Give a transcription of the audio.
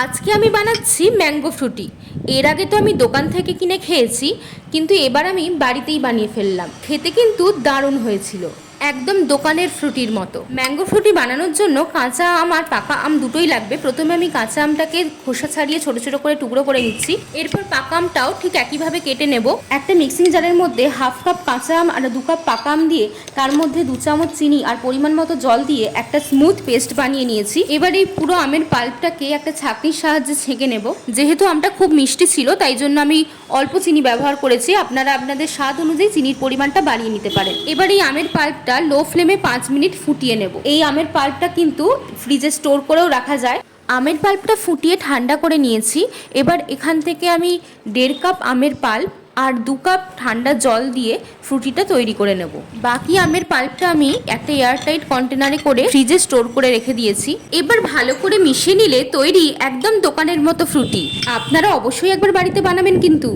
আজকে আমি বানাচ্ছি ম্যাঙ্গো ফ্রুটি। এর আগে তো আমি দোকান থেকে কিনে খেয়েছি, কিন্তু এবার আমি বাড়িতেই বানিয়ে ফেললাম। খেতে কিন্তু দারুণ হয়েছিল, একদম দোকানের ফ্রুটির মতো। ম্যাঙ্গো ফ্রুটি বানানোর জন্য কাঁচা আম আর পাকা আম দুটোই লাগবে। প্রথমে আমি কাঁচা আমটাকে খোসা ছাড়িয়ে ছোট ছোট করে টুকরো করে নিচ্ছি। এরপর পাকা আমটাও ঠিক একইভাবে কেটে নেব। একটা মিক্সিং জারের মধ্যে হাফ কাপ কাঁচা আম আর 2 কাপ পাকা আম দিয়ে তার মধ্যে 2 চামচ চিনি আর পরিমাণ মতো জল দিয়ে একটা স্মুথ পেস্ট বানিয়ে নিয়েছি। এবার এই পুরো আমের পাল্পটাকে একটা ছাঁকনির সাহায্যে ছেঁকে নেব। যেহেতু আমটা খুব মিষ্টি ছিল, তাই জন্য আমি অল্প চিনি ব্যবহার করেছি। আপনারা আপনাদের স্বাদ অনুযায়ী চিনির পরিমাণটা বাড়িয়ে নিতে পারেন। এবার এই আমের পাল্পটা লো ফ্লেমে 5 মিনিট ফুটিয়ে নেব। এই আমের পাল্পটা কিন্তু ফ্রিজে স্টোর করেও রাখা যায়। আমের পাল্পটা ফুটিয়ে ঠান্ডা করে নিয়েছি। এবার এখান থেকে আমি 1.5 কাপ আমের পাল্প আর 2 কাপ ঠান্ডা জল দিয়ে ফ্রুটিটা তৈরি করে নেব। বাকি আমের পাল্পটা আমি একটা এয়ারটাইট কন্টেনারে করে ফ্রিজে স্টোর করে রেখে দিয়েছি। এবার ভালো করে মিশিয়ে নিলে তৈরি একদম দোকানের মতো ফ্রুটি। আপনারা অবশ্যই একবার বাড়িতে বানাবেন কিন্তু।